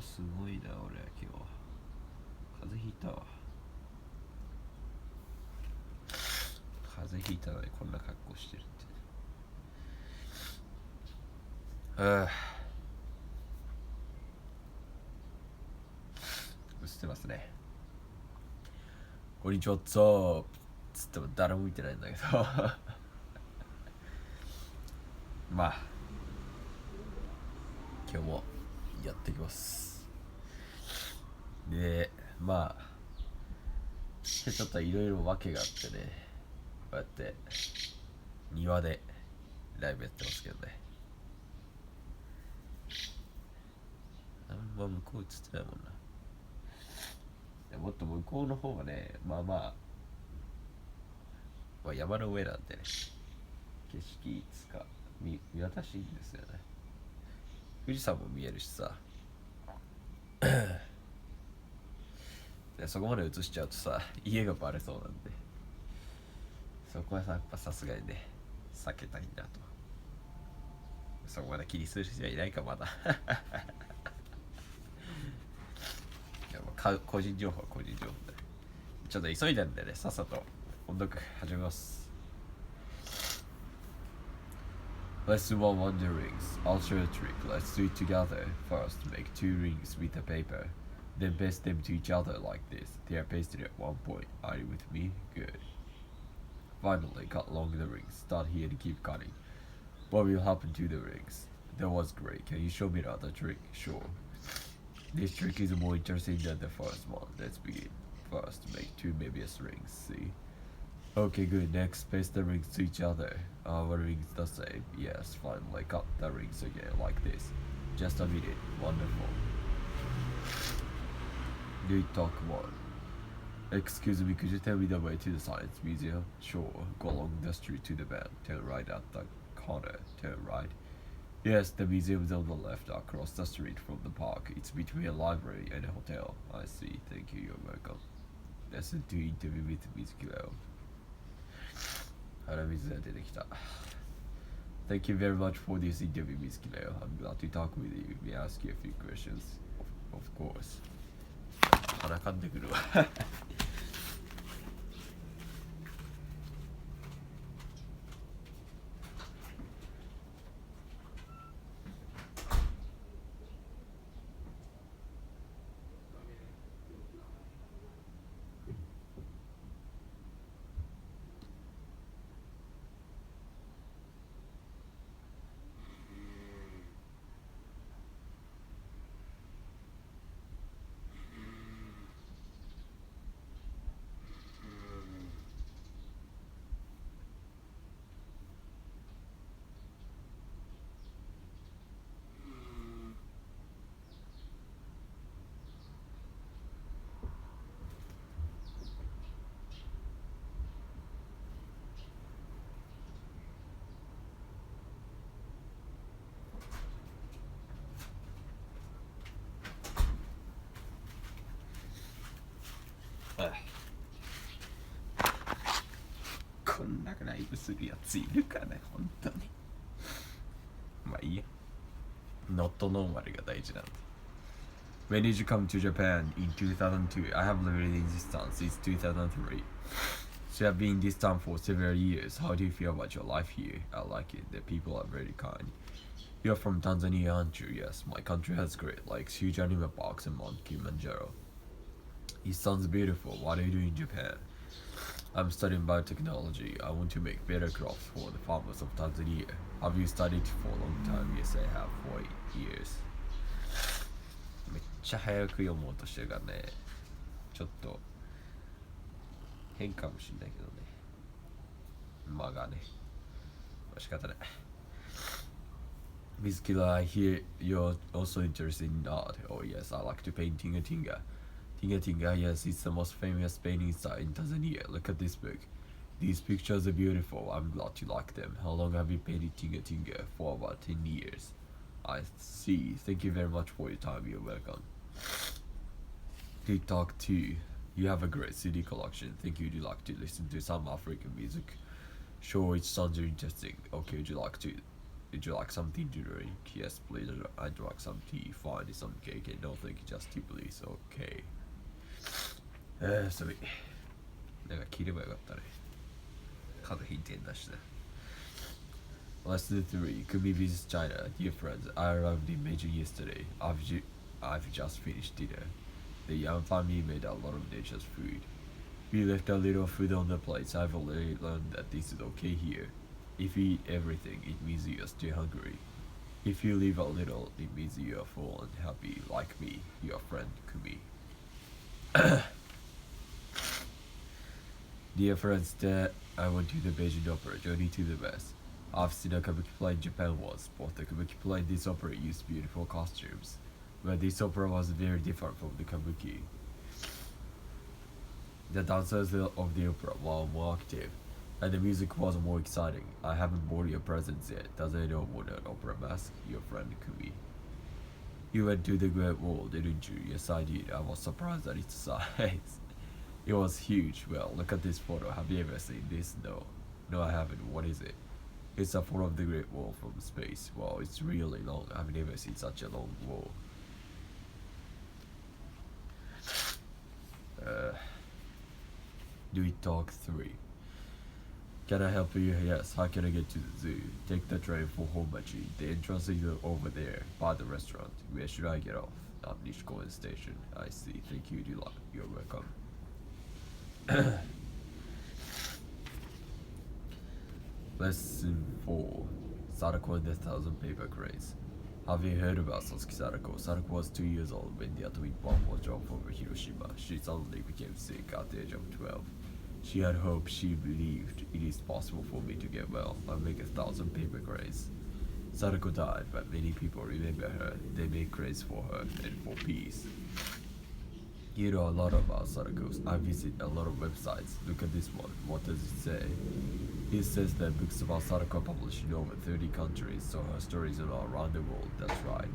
すごいな俺今日風邪ひいたわ。風邪ひいたのにこんな格好してるって。映ってますね。こんにちは、つっても誰も見てないんだけどまあ今日もやっていきます。でまあちょっといろいろ訳があってね、こうやって庭でライブやってますけどね。あんま向こう映ってないもんな。もっと向こうの方がね、まあ山の上なんでね、景色つか見渡しいいんですよね。富士山も見えるしさでそこまで映しちゃうとさ、家がバレそうなんで、そこはさやっぱさすがにね避けたいんだと。そこまで気にする人はいないかまだいや個人情報は個人情報で、ちょっと急いでんでね、さっさと音読始めます。Let's do one wonder rings. I'll show a trick. Let's do it together. First, make 2 rings with the paper. Then paste them to each other like this. They are pasted at one point. Are you with me? Good. Finally, cut along the rings. Start here and keep cutting. What will happen to the rings? That was great. Can you show me the other trick? Sure. This trick is more interesting than the first one. Let's begin. First, make 2 Möbius rings. See? Okay, good. Next, paste the rings to each other. Our rings the same. Yes, finally cut the rings again like this. Just a minute. Wonderful. Do it talk more. Excuse me, could you tell me the way to the Science Museum? Sure. Go along the street to the bank. Turn right at the corner. Turn right. Yes, the museum is on the left across the street from the park. It's between a library and a hotel. I see. Thank you. You're welcome. Listen to interview with Mizukiro. Thank you very much for this interview, Miss Kileo. I'm glad to talk with you. May I ask you a few questions? Of course. 鼻かんでくるわこんなライブするやついるかね、本当に。まあいいや。Not normal が大事なんで。When did you come to Japan? In 2002. I have lived in this town since 2003. So you have been in this town for several years. How do you feel about your life here? I like it. The people are very kind. You're from Tanzania, aren't you? Yes. My country has great lakes, huge anime parks, and Mount Kilimanjaro. It sounds beautiful. What do you do in Japan? I'm studying biotechnology. I want to make better crops for the farmers of Tanzania. Have you studied for a long time? Yes, I have for 8 years. めっちゃ早く読もうとしてるからね、ちょっと変かもしんないけどね。間がね、仕方ない。Miss Killer, I hear you're also interested in art. Oh yes, I like to paint Tinga Tinga. Tinga Tinga, yes, it's the most famous painting site in Tanzania. Look at this book. These pictures are beautiful. I'm glad you like them. How long have you painted Tinga Tinga? For about 10 years. I see. Thank you very much for your time. You're welcome. TikTok 2. You have a great CD collection. Think you'd like to listen to some African music? Sure, it sounds interesting. Okay, would you like to Would you like something to drink? Yes, please. I'd like some tea. Fine, some cake. And no, thank you, just tea, please. Okay. それなんか切ればよかったね。風邪ひいてんだしね。Lesson 3. Kumi visits China. Dear friends, I arrived in Beijing yesterday. I've just finished dinner. The young family made a lot of delicious food. We left a little food on the plates. I've already learned that this is okay here. If you eat everything, it means you are still hungry. If you leave a little, it means you are full and happy, like me, your friend Kumi. Dear friends, I went to the Beijing Opera, Journey to the West. I've seen a kabuki play in Japan once. Both the kabuki play and this opera used beautiful costumes, but this opera was very different from the kabuki. The dancers of the opera were more active, and the music was more exciting. I haven't bought your presents yet. Does anyone want an opera mask? Your friend Kumi. You went to the Great Wall, didn't you? Yes, I did. I was surprised at its size. It was huge. Well, look at this photo. Have you ever seen this? No. No, I haven't. What is it? It's a photo of the Great Wall from space. Wow, it's really long. I've never seen such a long wall. Do we talk 3? Can I help you? Yes. How can I get to the zoo? Take the train for Honmachi. The entrance is over there, by the restaurant. Where should I get off? At Nishikoen Station. I see. Thank you, Dila. You're welcome. Lesson 4. Sadako and the Thousand Paper Cranes. Have you heard about Sasuke Sadako? Sadako was 2 years old when the atomic bomb was dropped over Hiroshima. She suddenly became sick at the age of 12. She had hope. She believed it is possible for me to get well and make 1,000 paper cranes. Sadako died, but many people remember her. They made cranes for her and for peace. You know a lot about Sadako. I visit a lot of websites. Look at this one. What does it say? It says that books about Sadako are published in over 30 countries, so her stories are all around the world. That's right.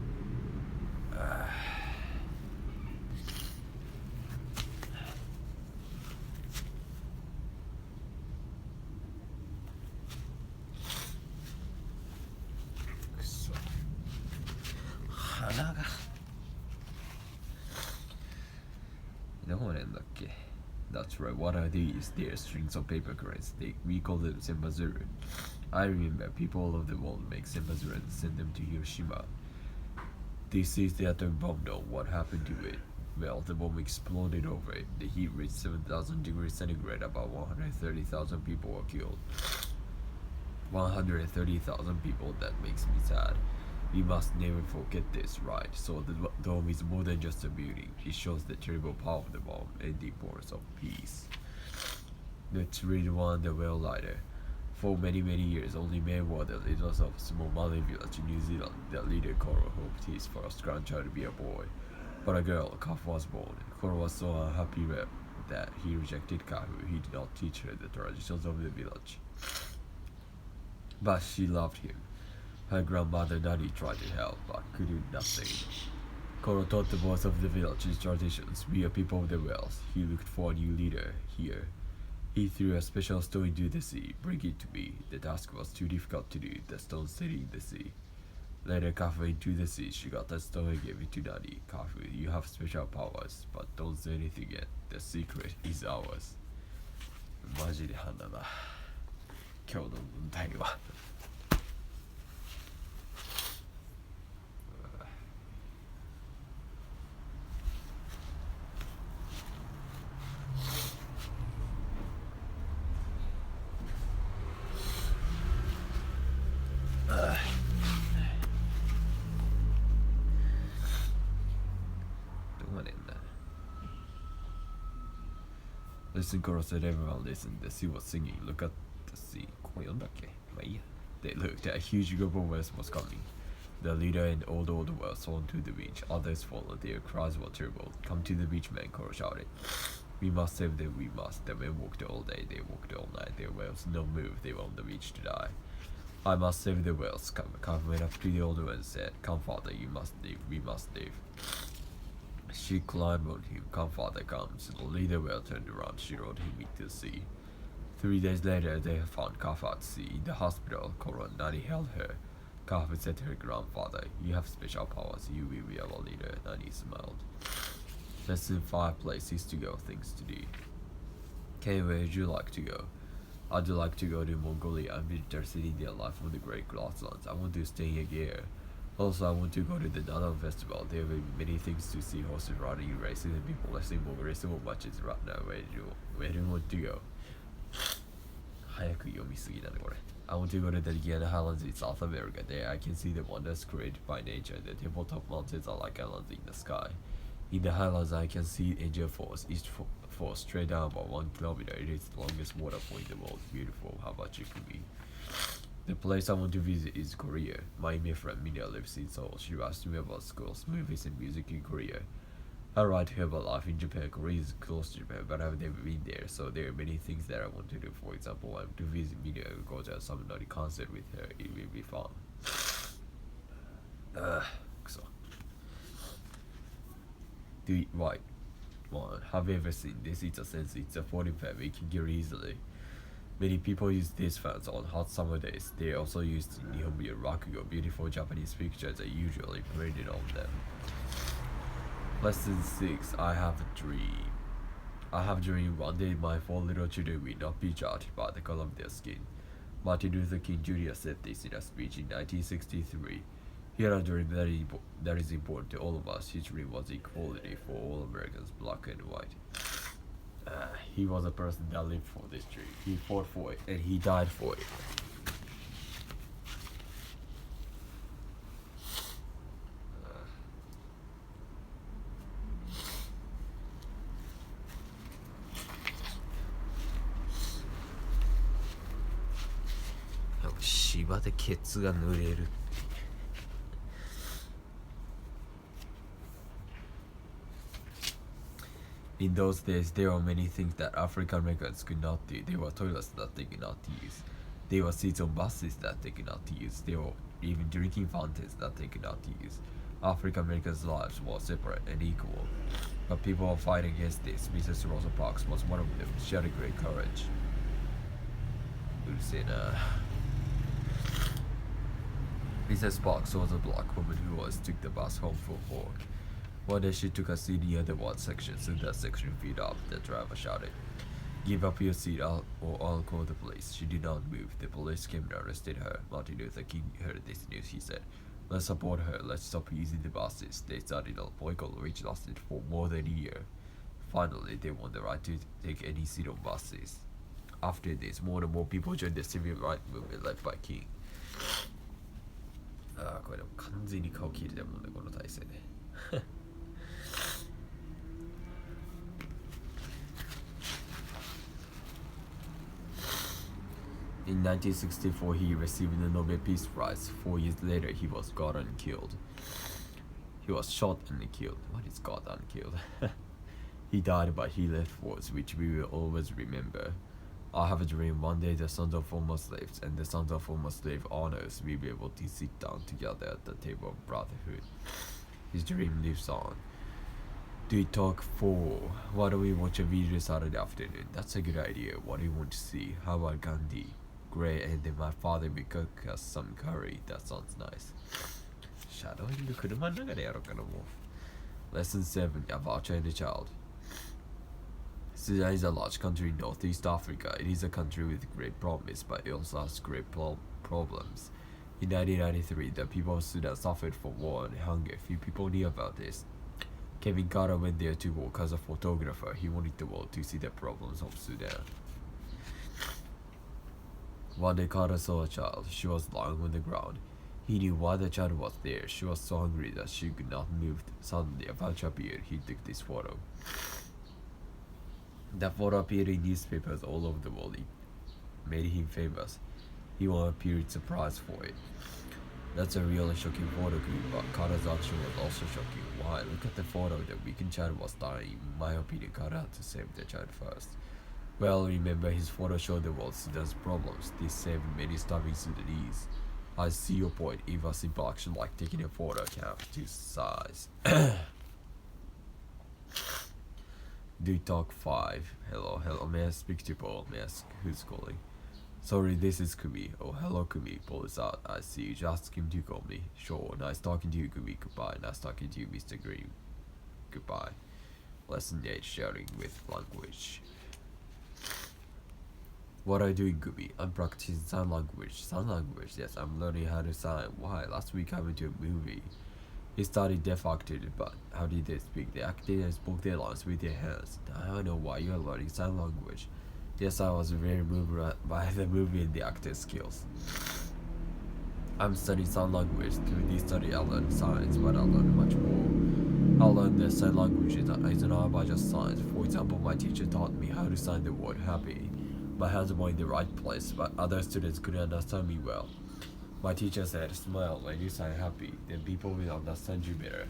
That's right, what are these? They are strings of paper cranes. We call them senbazuru. I remember people all over the world make senbazuru and send them to Hiroshima. This is the atomic bomb though. What happened to it? Well, the bomb exploded over it. The heat reached 7,000 degrees centigrade. About 130,000 people were killed. 130,000 people, that makes me sad. We must never forget this, right? So the dome is more than just a building. It shows the terrible power of the bomb and the importance of peace. Let's read one the well lighter. For many years, only men were the leaders of a small Malay village in New Zealand. The leader, Koro, hoped his first grandchild to be a boy. But a girl, Kafu, was born. Koro was so unhappy that he rejected Kafu. He did not teach her the traditions of the village. But she loved him. Her grandmother Nani tried to help, but could do nothing. Koro taught the boys of the village's traditions. We are people of the wells. He looked for a new leader here. He threw a special stone into the sea. Bring it to me. The task was too difficult to do. The stone stayed in the sea. Later, Kafu into the sea. She got the stone and gave it to Nani. Kafu, you have special powers, but don't say anything yet. The secret is ours. マジで花だ。今日の問題は。Listen, Koro said everyone listened. The sea was singing. Look at the sea. ここ読んだっけ? まあいいや. They looked. A huge group of whales was coming. The leader and all the whales swam to the beach. Others followed. Their cries were terrible. Come to the beach, man, Koro shouted. We must save them, we must. The men walked all day. They walked all night. Their whales no move. They were on the beach to die. I must save the whales. Kafu went up to the old one and said, Come, father, you must live. We must live. She climbed on him. Come, father, come. So the leader whale turned around. She rode him into the sea. 3 days later, they found Kafu at sea. In the hospital, Koro and Nani held her. Kahf said to her grandfather, "You have special powers, you will be our leader," and he smiled. Lesson 5 places to go, things to do. Okay, where would you like to go? I'd like to go to Mongolia and visit their city, their life on the Great Grasslands. I want to stay a year. Also, I want to go to the Nanan Festival. There will be many things to see: horses riding, races, and people listening more racing matches right now. Where do you want to go? 早く読みすぎだねこれ。I want to go to the Guyana Highlands in South America. There I can see the wonders created by nature. The tabletop mountains are like islands in the sky. In the highlands, I can see Angel Falls. Each falls straight down about 1 kilometer. It is the longest waterfall in the world. Beautiful. How about you, Kumi? The place I want to visit is Korea. My friend Mina lives in Seoul. She asked me about schools, movies, and music in Korea. I write her about life in Japan. Korea is close to Japan, but I've never been there, so there are many things that I want to do. For example, I want to visit Mina and go to a Samunari concert with her. It will be fun. So. Right. One. Have you ever seen this? It's a sense. It's a folding fan. We can get easily. Many people use these fans on hot summer days. They are also used in Nihonmyo Rakugo. Beautiful Japanese pictures are usually printed on them. Lesson 6. I have a dream. I have a dream one day my 4 little children will not be judged by the color of their skin. Martin Luther King Jr. said this in a speech in 1963. He had a dream that is important to all of us. His dream was equality for all Americans, black and white. He was a person that lived for this dream. He fought for it, and he died for it. In those days, there were many things that African Americans could not do. There were toilets that they could not use. There were seats on buses that they could not use. There were even drinking fountains that they could not use. African Americans' lives were separate and equal. But people were fighting against this. Mrs. Rosa Parks was one of them. She had a great courage. Mrs. Parks was a black woman who always took the bus home for work. One day she took a seat near the one section, so that section filled up. The driver shouted, "Give up your seat or I'll call the police." She did not move. The police came and arrested her. Martin Luther King heard this news. He said, "Let's support her. Let's stop using the buses." They started a boycott which lasted for more than a year. Finally, they won the right to take any seat on buses. After this, more and more people joined the civil rights movement led by King. これでも完全に顔消えてたもんね、この体勢ね。In 1964, he received the Nobel Peace Prize. 4 years later, he was shot and killed. He was shot and killed. What is shot and killed? He died, but he left words which we will always remember. I have a dream one day the sons of former slaves and the sons of former slave owners will be able to sit down together at the table of brotherhood. His dream lives on. Do we talk 4? Why don't we watch a video Saturday afternoon? That's a good idea. What do you want to see? How about Gandhi? Great, and then my father will cook us some curry. That sounds nice. Shadowing 車の中でやろうかなもう。Lesson 7. A Vulture and a Child. Sudan is a large country in Northeast Africa. It is a country with great promise, but it also has great problems. In 1993, the people of Sudan suffered from war and hunger. Few people knew about this. Kevin Carter went there to work as a photographer. He wanted the world to see the problems of Sudan. One day Carter saw a child. She was lying on the ground. He knew why the child was there. She was so hungry that she could not move. Suddenly a vulture appeared. He took this photo. That photo appeared in newspapers all over the world. It made him famous. He won a Pulitzer Prize for it. That's a really shocking photo, but Carter's action was also shocking. Why? Look at the photo. The weakened child was dying. In my opinion, Carter had to save the child first. Well, remember, his photo showed the world Sudan's problems. This saved many starving Sudanese. I see your point. If a simple action like taking a photo can have two sides. Do talk 5. Hello, may I speak to Paul? May I ask who's calling? Sorry, this is Kumi. Oh, hello, Kumi. Pull this out. I see you. Just ask him to call me. Sure. Nice talking to you, Kumi. Goodbye. Nice talking to you, Mr. Green. Goodbye. Lesson 8, sharing with language. What are you doing, Kumi? I'm practicing sign language. Sign language? Yes, I'm learning how to sign. Why? Last week I went to a movie. He studied deaf actors, but how did they speak? The actors spoke their lines with their hands. Now I know why you are learning sign language. Yes, I was very moved by the movie and the actor's skills. I'm studying sign language. Through this study, I learned science, but I learned much more. I learned that sign language is not about just signs. For example, my teacher taught me how to sign the word happy. My hands were in the right place, but other students couldn't understand me well. My teacher said, smile when you sign happy, then people will understand you better.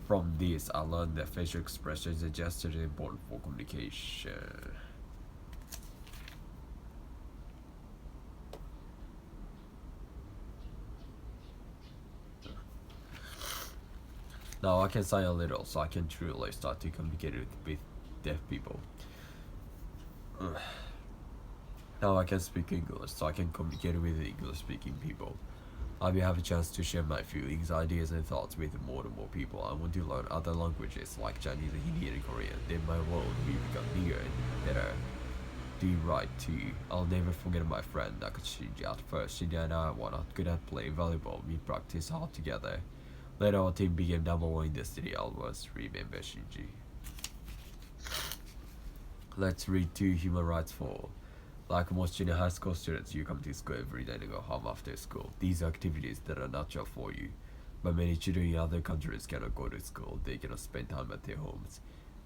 From this, I learned that facial expressions and gestures are important for communication. Now I can sign a little, so I can truly start to communicate with deaf people. Now I can speak English, so I can communicate with English-speaking people. I will have a chance to share my feelings, ideas, and thoughts with more and more people. I want to learn other languages like Chinese, Hindi, and Korean. Then my world will become bigger and better. Do right too. I'll never forget my friend Nakashiji. At first, she and I were not good at playing volleyball. We practiced hard together. Later, our team became number one in the city. I always remember Shinji. Let's read 2 human rights for. Like most junior high school students, you come to school every day and go home after school. These are activities that are natural for you. But many children in other countries cannot go to school. They cannot spend time at their homes.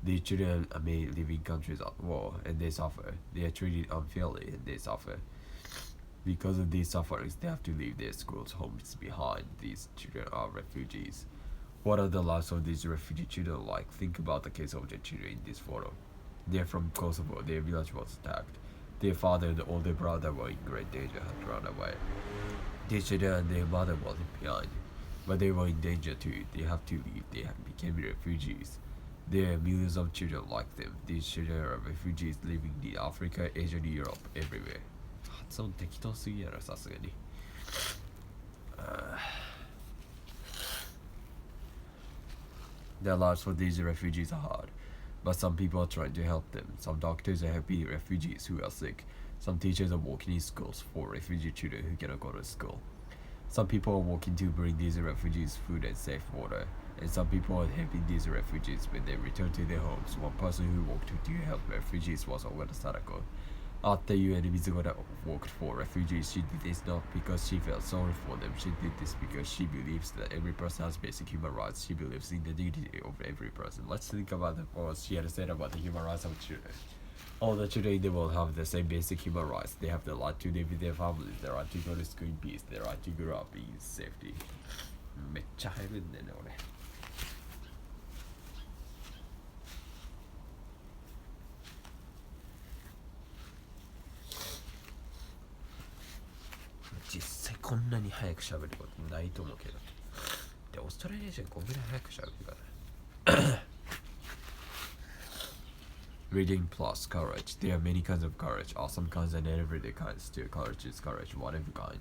These children may live in countries at war and they suffer. They are treated unfairly and they suffer. Because of these sufferings, they have to leave their schools, homes behind. These children are refugees. What are the lives of these refugee children like? Think about the case of the children in this photo. They are from Kosovo. Their village was attacked. Their father and older brother were in great danger, had run away. Their children and their mother were left behind. But they were in danger too. They have to leave. They became refugees. There are millions of children like them. These children are refugees living in Africa, Asia, and Europe, everywhere. 発音適当すぎやろ、さすがに。The lives for these refugees are hard, but some people are trying to help them. Some doctors are helping refugees who are sick. Some teachers are working in schools for refugee children who cannot go to school. Some people are working to bring these refugees food and safe water. And some people are helping these refugees when they return to their homes. One person who worked to help refugees was Owada Sadako. At the UN, Mizugoda worked for refugees. She did this not because she felt sorry for them. She did this because she believes that every person has basic human rights. She believes in the dignity of every person. Let's think about what she had said about the human rights of children. All the children in the world have the same basic human rights. They have the right to live with their families, the right to go to school in peace, the right to grow up in safety. めっちゃ入るんだよね、俺。実際こんなに早く喋ることないと思うけど。で、オーストラリア人こんぐらい早く喋るから。Reading plus courage. There are many kinds of courage. Awesome kinds and everyday kinds. Still, courage is courage, whatever kind.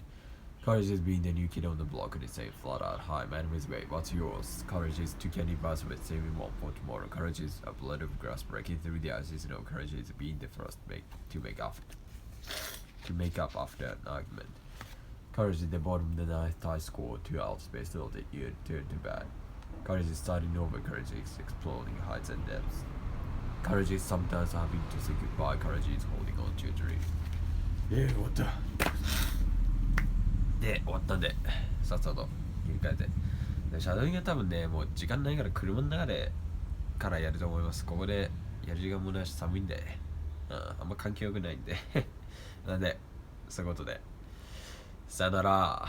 Courage is being the new kid on the block and saying flat out, hi, my name is Wade, what's yours? Courage is to candy bars with saving one for tomorrow. Courage is a blade of grass breaking through the ice. No, courage is being the first to make up after an argument. Courage is the bottom of the ninth high score 2 hours based on the year turn to bad. Courage is starting over. Courage is exploring heights and depths. Courage is sometimes having to say goodbye. Courage is holding on to a dream. 終わったで、終わったんで、さっさと切り替えて。で、シャドウイングは多分ね、もう時間ないから車の中でからやると思います。ここでやる時間もないし寒いんで、あんま関係よくないんで。なんで、そういうことで。さよなら。